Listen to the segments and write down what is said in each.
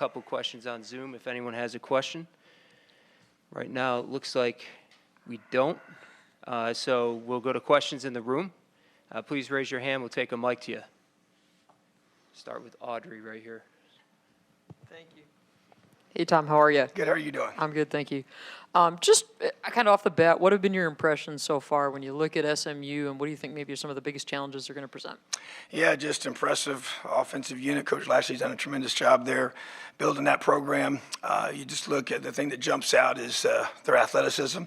Couple questions on Zoom if anyone has a question. Right now, it looks like we don't. So we'll go to questions in the room. Please raise your hand. We'll take a mic to you. Start with Audrey right here. Thank you. Hey, Tom, how are you? Good. How are you doing? I'm good, thank you. Just kind of off the bat, what have been your impressions so far when you look at SMU, and what do you think maybe are some of the biggest challenges they're going to present? Yeah, just impressive offensive unit. Coach Lashley's done a tremendous job there building that program. You just look at the thing that jumps out is their athleticism.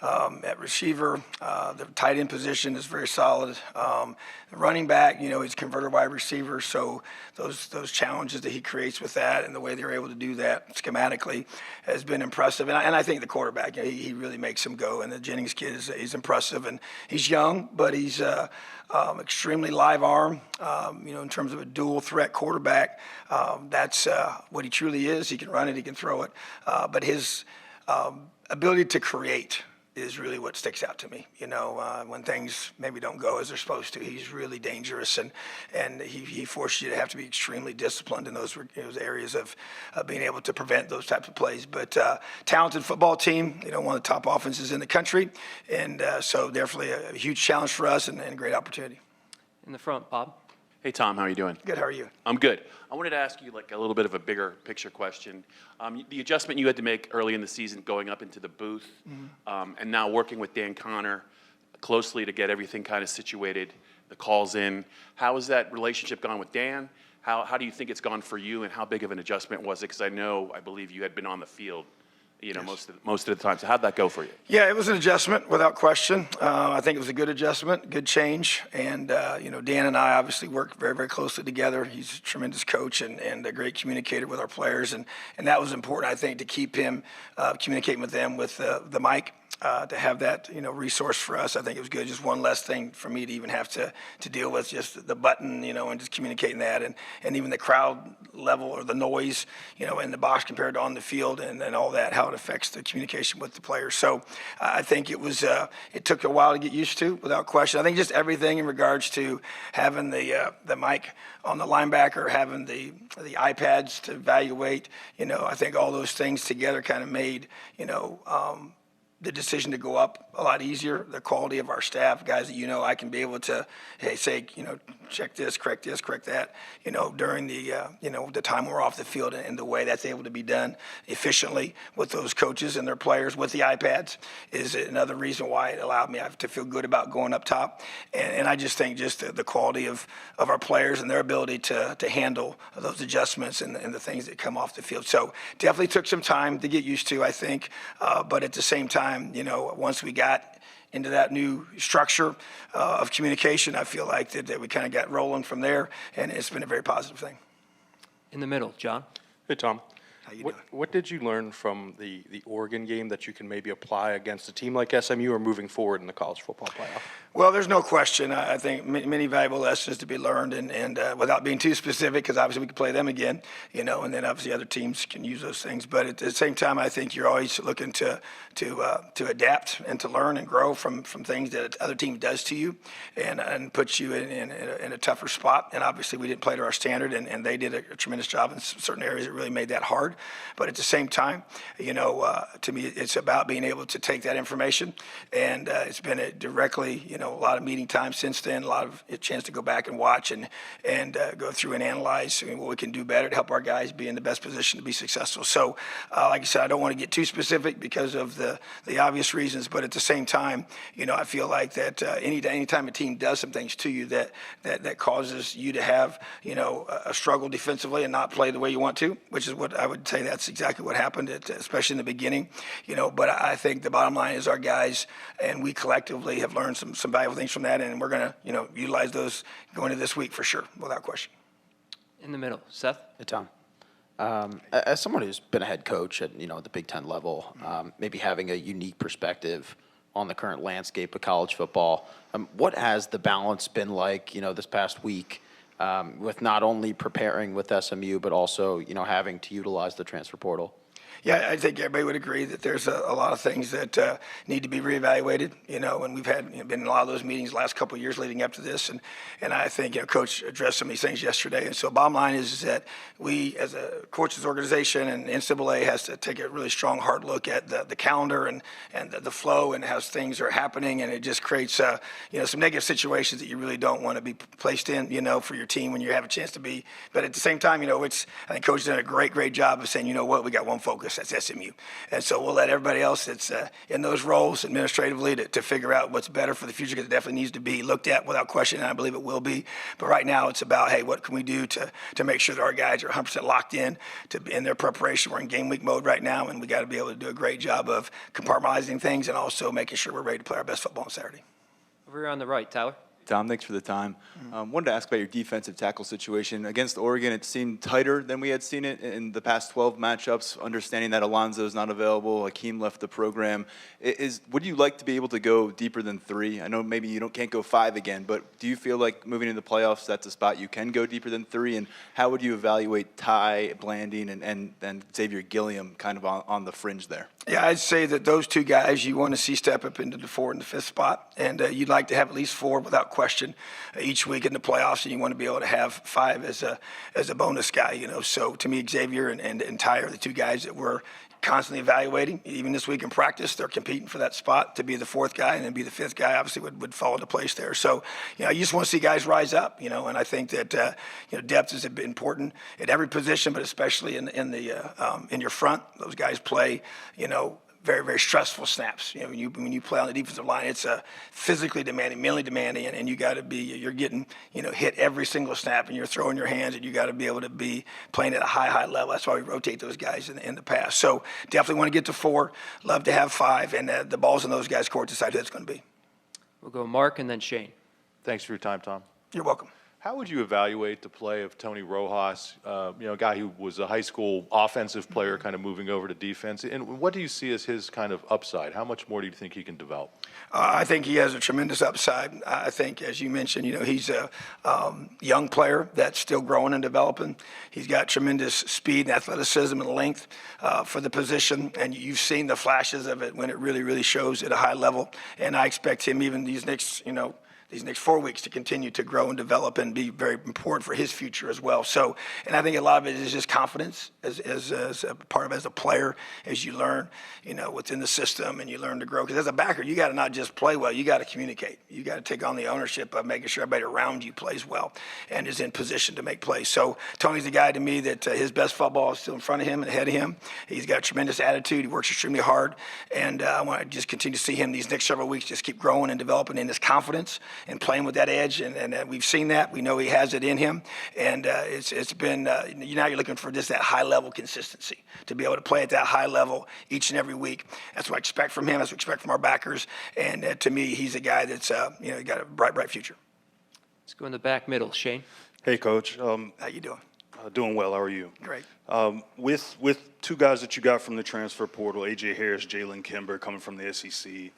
At receiver, the tight end position is very solid. The running back, he's a converted wide receiver, so those challenges that he creates with that and the way they're able to do that schematically has been impressive. And I think the quarterback, he really makes him go. And the Jennings kid he's impressive, and he's young, but he's extremely live arm. In terms of a dual threat quarterback, that's what he truly is. He can run it, he can throw it, but his ability to create is really what sticks out to me. When things maybe don't go as they're supposed to, he's really dangerous, and he forces you to have to be extremely disciplined in those areas of being able to prevent those types of plays. But talented football team, one of the top offenses in the country, and so definitely a huge challenge for us and a great opportunity. In the front, Bob. Hey, Tom, how are you doing? Good. How are you? I'm good. I wanted to ask you a little bit of a bigger picture question. The adjustment you had to make early in the season going up into the booth, and now working with Dan Connor closely to get everything kind of situated, the calls in. How has that relationship gone with Dan? How do you think it's gone for you, and how big of an adjustment was it? Because I believe you had been on the field yes. most of the time. So how'd that go for you? Yeah, it was an adjustment without question. I think it was a good adjustment, good change. And, Dan and I obviously work very, very closely together. He's a tremendous coach and a great communicator with our players. And that was important, I think, to keep him communicating with them with the mic. To have that, resource for us, I think it was good. Just one less thing for me to even have to deal with, just the button, and just communicating that, and even the crowd level or the noise, in the box compared to on the field, and all that, how it affects the communication with the players. So I think it was, it took a while to get used to, without question. I think just everything in regards to having the mic on the linebacker, having the iPads to evaluate, I think all those things together kind of made, the decision to go up a lot easier. The quality of our staff, guys that I can be able to, say, check this, correct that, during the time we're off the field, and the way that's able to be done efficiently with those coaches and their players with the iPads is another reason why it allowed me to feel good about going up top. And I just think the quality of our players and their ability to handle those adjustments and the things that come off the field. So definitely took some time to get used to, I think, but at the same time, once we got into that new structure of communication, I feel like that we kind of got rolling from there, and it's been a very positive thing. In the middle, John. Hey, Tom. How you doing? What did you learn from the Oregon game that you can maybe apply against a team like SMU or moving forward in the college football playoff? Well, there's no question. I think many valuable lessons to be learned, and without being too specific, because obviously we can play them again, and then obviously other teams can use those things. But at the same time, I think you're always looking to adapt and to learn and grow from things that other team does to you, and puts you in a tougher spot. And obviously we didn't play to our standard, and they did a tremendous job in certain areas that really made that hard. But at the same time, to me, it's about being able to take that information, and it's been directly, a lot of meeting time since then, a lot of a chance to go back and watch and go through and analyze what we can do better to help our guys be in the best position to be successful. So, like I said, I don't want to get too specific because of the obvious reasons, but at the same time, I feel like that anytime a team does some things to you that causes you to have, a struggle defensively and not play the way you want to, which is what I would say that's exactly what happened, especially in the beginning, but I think the bottom line is our guys and we collectively have learned some valuable things from that, and we're going to, utilize those going into this week for sure, without question. In the middle, Seth. Hey, Tom. As someone who's been a head coach at, the Big Ten level, maybe having a unique perspective on the current landscape of college football, what has the balance been like, this past week with not only preparing with SMU, but also, having to utilize the transfer portal? Yeah, I think everybody would agree that there's a lot of things that need to be reevaluated, and we've had been in a lot of those meetings the last couple of years leading up to this, and I think Coach addressed some of these things yesterday. And so bottom line is that we, as a coaches organization and NCAA, has to take a really strong, hard look at the calendar and the flow and how things are happening, and it just creates some negative situations that you really don't want to be placed in, for your team when you have a chance to be. But at the same time, I think Coach has done a great job of saying, you know what, we got one focus. That's SMU. And so we'll let everybody else that's in those roles administratively to figure out what's better for the future, because it definitely needs to be looked at without question, and I believe it will be. But right now it's about, hey, what can we do to make sure that our guys are 100% locked in their preparation. We're in game week mode right now, and we got to be able to do a great job of compartmentalizing things and also making sure we're ready to play our best football on Saturday. Over here on the right, Tyler. Tom, thanks for the time. Wanted to ask about your defensive tackle situation. Against Oregon, it seemed tighter than we had seen it in the past 12 matchups, understanding that Alonzo's not available, Hakeem left the program. Would you like to be able to go deeper than 3? I know maybe you can't go 5 again, but do you feel like moving into the playoffs, that's a spot you can go deeper than 3? And how would you evaluate Ty Blanding and Xavier Gilliam kind of on the fringe there? Yeah, I'd say that those two guys you want to see step up into the 4th and the 5th spot, and you'd like to have at least 4 without question each week in the playoffs, and you want to be able to have 5 as a bonus guy. So to me, Xavier and Ty are the 2 guys that we're constantly evaluating. Even this week in practice, they're competing for that spot to be the 4th guy, and then be the 5th guy obviously would fall into place there. So you just want to see guys rise up, and I think that depth is important at every position, but especially in your front. Those guys play very, very stressful snaps. When you play on the defensive line, it's physically demanding, mentally demanding, and you got to be, you're getting, hit every single snap, and you're throwing your hands, and you got to be able to be playing at a high level. That's why we rotate those guys in the past. So definitely want to get to 4, love to have 5, and the ball's in those guys' court to decide who that's going to be. We'll go Mark and then Shane. Thanks for your time, Tom. You're welcome. How would you evaluate the play of Tony Rojas, a guy who was a high school offensive player kind of moving over to defense? And what do you see as his kind of upside? How much more do you think he can develop? I think he has a tremendous upside. I think, as you mentioned, he's a young player that's still growing and developing. He's got tremendous speed and athleticism and length for the position, and you've seen the flashes of it when it really, really shows at a high level. And I expect him even these next 4 weeks to continue to grow and develop and be very important for his future as well. So, and I think a lot of it is just confidence as a part of as a player, as you learn, within the system and you learn to grow. Because as a backer, you got to not just play well, you got to communicate. You got to take on the ownership of making sure everybody around you plays well and is in position to make plays. So Tony's the guy to me that his best football is still in front of him and ahead of him. He's got a tremendous attitude. He works extremely hard. And I want to just continue to see him these next several weeks just keep growing and developing in his confidence and playing with that edge, and we've seen that. We know he has it in him, and it's been now you're looking for just that high level consistency to be able to play at that high level each and every week. That's what I expect from him. That's what I expect from our backers, and to me, he's a guy that's got a bright future. Let's go in the back middle. Shane. Hey, Coach. How you doing? Doing well. How are you? Great. With 2 guys that you got from the transfer portal, A.J. Harris, Jalen Kimber, coming from the SEC,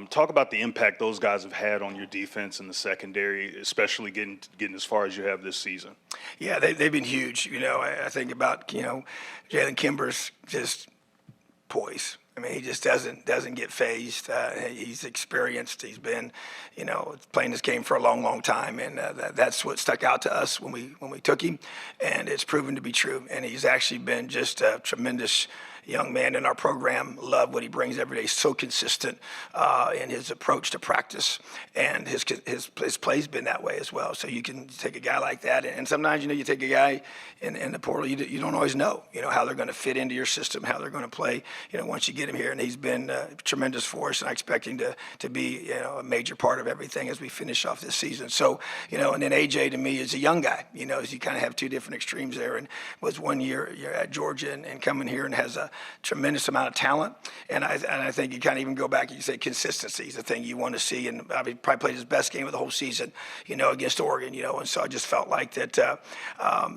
talk about the impact those guys have had on your defense in the secondary, especially getting as far as you have this season. Yeah, they've been huge. I think about Jalen Kimber's just poise. I mean, he just doesn't get phased. He's experienced. He's been, playing this game for a long time, and that's what stuck out to us when we took him, and it's proven to be true. And he's actually been just a tremendous young man in our program. Love what he brings every day. So consistent in his approach to practice, and his play's been that way as well. So you can take a guy like that, and sometimes you take a guy in the portal, you don't always know how they're going to fit into your system, how they're going to play. Once you get him here, and he's been tremendous for us, and I expect him to be a major part of everything as we finish off this season. So and then AJ to me is a young guy. As you kind of have 2 different extremes there, and was 1 year at Georgia and coming here and has a tremendous amount of talent, and I think you kind of even go back and you say consistency is the thing you want to see, and he probably played his best game of the whole season, against Oregon, and so I just felt like that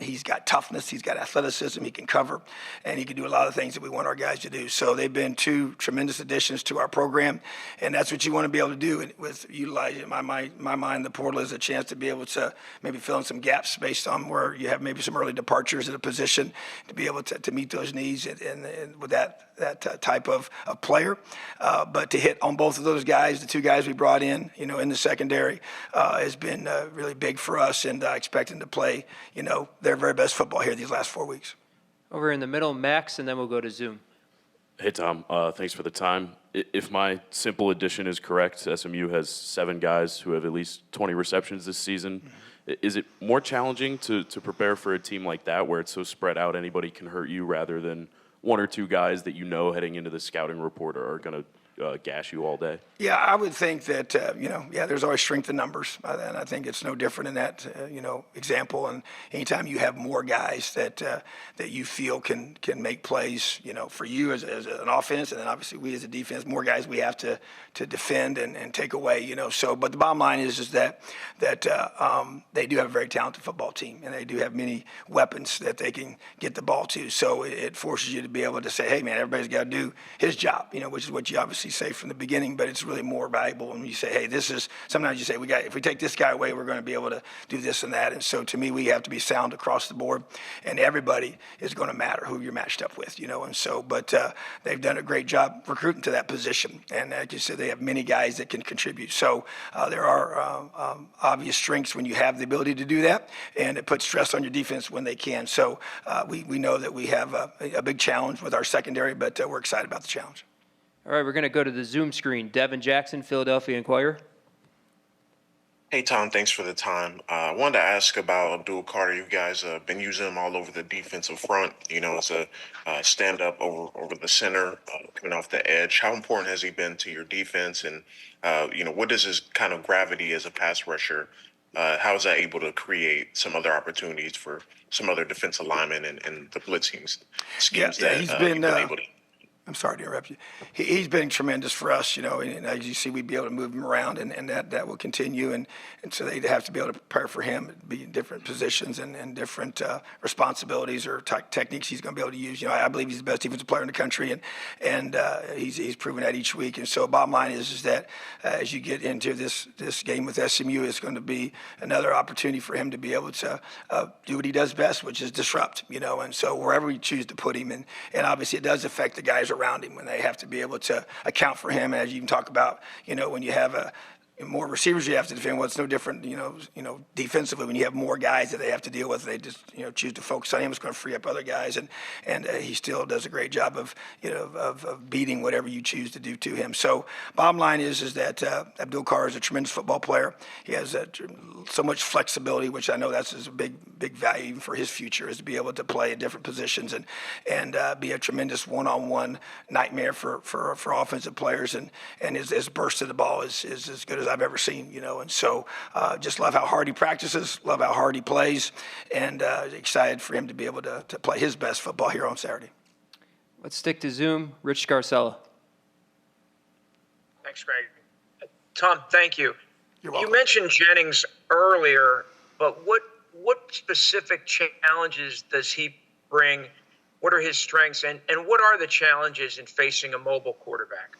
he's got toughness, he's got athleticism, he can cover, and he can do a lot of things that we want our guys to do. So they've been 2 tremendous additions to our program, and that's what you want to be able to do with utilizing, in my mind, the portal is a chance to be able to maybe fill in some gaps based on where you have maybe some early departures at a position, to be able to meet those needs with that type of player. But to hit on both of those guys, the two guys we brought in, in the secondary, has been really big for us, and I expect them to play, their very best football here these last 4 weeks. Over in the middle, Max, and then we'll go to Zoom. Hey, Tom. Thanks for the time. If my simple addition is correct, SMU has 7 guys who have at least 20 receptions this season. Is it more challenging to prepare for a team like that where it's so spread out anybody can hurt you rather than 1 or 2 guys that heading into the scouting report are going to gash you all day? Yeah, I would think that, there's always strength in numbers. And I think it's no different in that, example. And anytime you have more guys that you feel can make plays, for you as an offense, and then obviously we as a defense, more guys we have to defend and take away, So, but the bottom line is that they do have a very talented football team, and they do have many weapons that they can get the ball to. So it forces you to be able to say, hey, man, everybody's got to do his job, which is what you obviously say from the beginning, but it's really more valuable when you say, hey, sometimes you say, if we take this guy away, we're going to be able to do this and that. And so to me, we have to be sound across the board, and everybody is going to matter who you're matched up with, and so, but they've done a great job recruiting to that position. And like you said, they have many guys that can contribute. So there are obvious strengths when you have the ability to do that, and it puts stress on your defense when they can. So we know that we have a big challenge with our secondary, but we're excited about the challenge. All right, we're going to go to the Zoom screen. Devin Jackson, Philadelphia Inquirer. Hey, Tom, thanks for the time. I wanted to ask about Abdul Carter. You guys have been using him all over the defensive front, as a stand-up over the center, coming off the edge. How important has he been to your defense? And, what is his kind of gravity as a pass rusher? How is that able to create some other opportunities for some other defensive linemen and the blitzing schemes that he's you've been been able to? I'm sorry to interrupt you. He's been tremendous for us, and as you see, we'd be able to move him around, and that will continue. And so they'd have to be able to prepare for him, be in different positions and different responsibilities or techniques he's going to be able to use. I believe he's the best defensive player in the country, and he's proven that each week. And so bottom line is that as you get into this game with SMU, it's going to be another opportunity for him to be able to do what he does best, which is disrupt, And so wherever we choose to put him, and obviously it does affect the guys around him when they have to be able to account for him. And as you can talk about, when you have more receivers you have to defend. Well, it's no different, defensively when you have more guys that they have to deal with. They just, choose to focus on him. It's going to free up other guys, and he still does a great job of beating whatever you choose to do to him. So, bottom line is that Abdul Carter is a tremendous football player. He has so much flexibility, which I know that's a big value even for his future, is to be able to play in different positions and be a tremendous one-on-one nightmare for offensive players. And his burst of the ball is as good as I've ever seen, and so just love how hard he practices, love how hard he plays, and excited for him to be able to play his best football here on Saturday. Let's stick to Zoom. Rich Scarcella. Thanks, Greg. Tom, thank you. You're welcome. You mentioned Jennings earlier, but what specific challenges does he bring? What are his strengths, and what are the challenges in facing a mobile quarterback?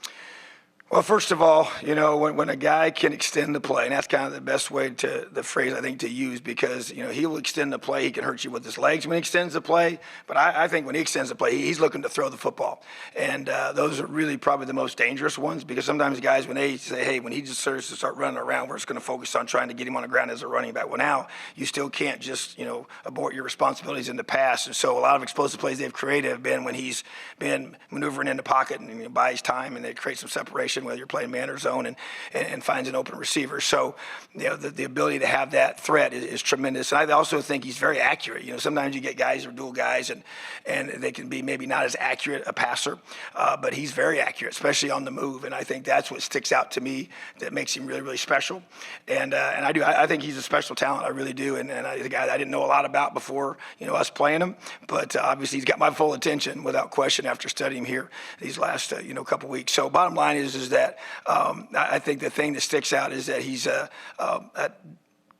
Well, first of all, when a guy can extend the play, and that's kind of the best way the phrase I think to use, because, he will extend the play. He can hurt you with his legs when he extends the play. But I think when he extends the play, he's looking to throw the football. And those are really probably the most dangerous ones, because sometimes guys, when they say, hey, when he just starts to start running around, we're just going to focus on trying to get him on the ground as a running back. Well, now you still can't just, abort your responsibilities in the pass. And so a lot of explosive plays they've created have been when he's been maneuvering in the pocket and buys time, and they create some separation, whether you're playing man or zone, and finds an open receiver. So, the ability to have that threat is tremendous. And I also think he's very accurate. Sometimes you get guys who are dual guys, and they can be maybe not as accurate a passer, but he's very accurate, especially on the move. And I think that's what sticks out to me that makes him really, really special. And I think he's a special talent. I really do. And he's a guy that I didn't know a lot about before, us playing him. But obviously he's got my full attention without question after studying him here these last, couple weeks. So bottom line is that I think the thing that sticks out is that he's a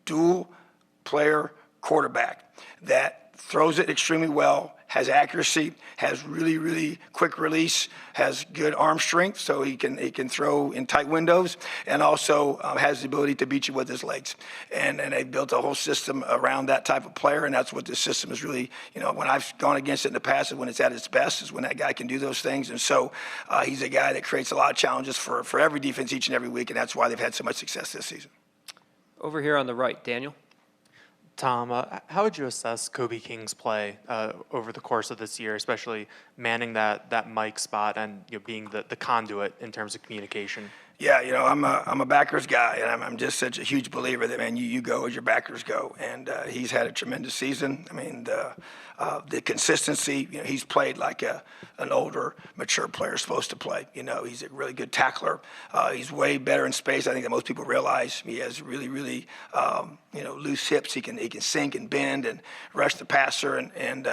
dual player quarterback that throws it extremely well has accuracy, has really, really quick release, has good arm strength, so he can throw in tight windows, and also has the ability to beat you with his legs. And they built a whole system around that type of player, and that's what this system is really, when I've gone against it in the past, and when it's at its best is when that guy can do those things. And so he's a guy that creates a lot of challenges for every defense each and every week, and that's why they've had so much success this season. Over here on the right, Daniel. Tom, how would you assess Kobe King's play over the course of this year, especially manning that Mike spot and being the conduit in terms of communication? Yeah, I'm a backers guy, and I'm just such a huge believer that, man, you go as your backers go. And he's had a tremendous season. I mean, the consistency, he's played like an older, mature player is supposed to play. He's a really good tackler. He's way better in space, I think, than most people realize. He has really, really, loose hips. He can sink and bend and rush the passer and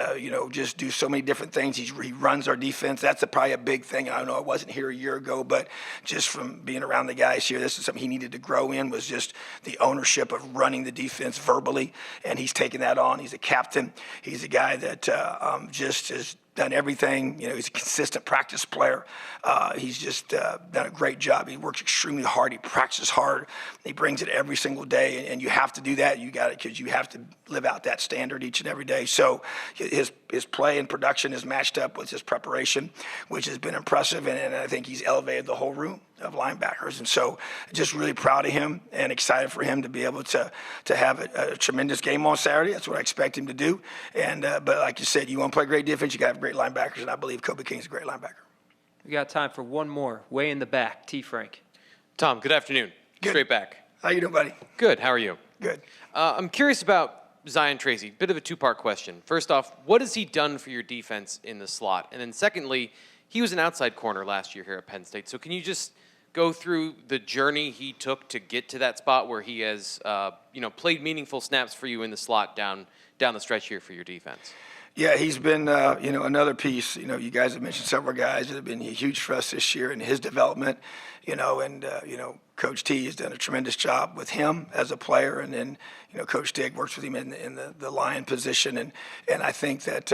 just do so many different things. He runs our defense. That's probably a big thing. I know I wasn't here a year ago, but just from being around the guys here, this is something he needed to grow in, was just the ownership of running the defense verbally, and he's taken that on. He's a captain. He's a guy that just has done everything. He's a consistent practice player. He's just done a great job. He works extremely hard. He practices hard. He brings it every single day, and you have to do that. You got it because you have to live out that standard each and every day. So his play and production is matched up with his preparation, which has been impressive, and I think he's elevated the whole room of linebackers. And so just really proud of him and excited for him to be able to have a tremendous game on Saturday. That's what I expect him to do. And but like you said, you want to play great defense, you got to have great linebackers, and I believe Kobe King's a great linebacker. We got time for one more. Way in the back, T. Frank. Tom, good afternoon. Good. Straight back. How you doing, buddy? Good. How are you? Good. I'm curious about Zion Tracy. Bit of a two-part question. First off, what has he done for your defense in the slot? And then secondly, he was an outside corner last year here at Penn State. So can you just go through the journey he took to get to that spot where he has, played meaningful snaps for you in the slot down the stretch here for your defense? Yeah, he's been, another piece. You guys have mentioned several guys that have been huge for us this year in his development, Coach T has done a tremendous job with him as a player, and then, Coach Dig works with him in the lion position, and I think that,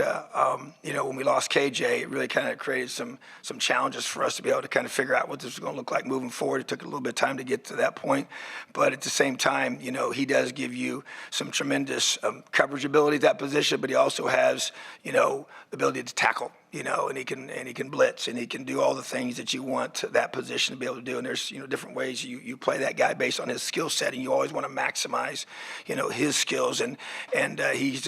when we lost KJ, it really kind of created some challenges for us to be able to kind of figure out what this was going to look like moving forward. It took a little bit of time to get to that point, but at the same time, he does give you some tremendous coverage ability at that position, but he also has, the ability to tackle. And he can blitz, and he can do all the things that you want that position to be able to do. And there's different ways you play that guy based on his skill set, and you always want to maximize his skills. And he's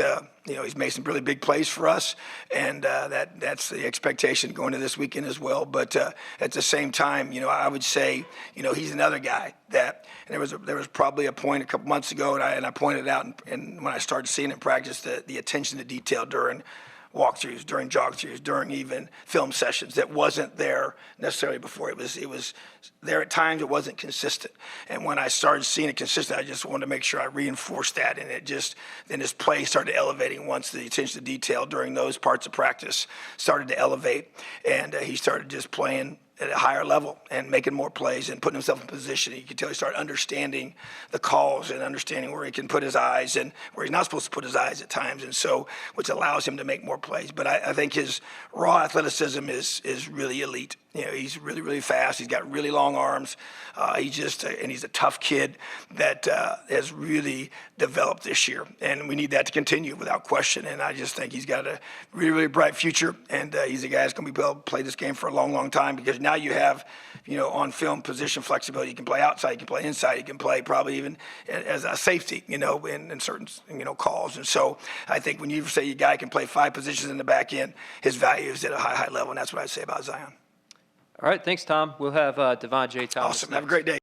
made some really big plays for us, and that's the expectation going to this weekend as well. But at the same time, I would say he's another guy that. And there was probably a point a couple months ago, and I pointed out, and when I started seeing it in practice, the attention to detail during walkthroughs, during jog-throughs, during even film sessions that wasn't there necessarily before. It was there at times. It wasn't consistent. And when I started seeing it consistent, I just wanted to make sure I reinforced that. And then his play started elevating once the attention to detail during those parts of practice started to elevate. And he started just playing at a higher level and making more plays and putting himself in position. You could tell he started understanding the calls and understanding where he can put his eyes and where he's not supposed to put his eyes at times, and so which allows him to make more plays. But I think his raw athleticism is really elite. He's really, really fast. He's got really long arms. And he's a tough kid that has really developed this year. And we need that to continue without question. And I just think he's got a really, really bright future. And he's a guy that's going to be able to play this game for a long, long time, because now you have, on film position flexibility. You can play outside, you can play inside, you can play probably even as a safety, in certain, calls. And so I think when you say your guy can play 5 positions in the back end, his value is at a high, high level. And that's what I'd say about Zion. All right, thanks, Tom. We'll have Devon J. Thomas. Awesome. Have a great day.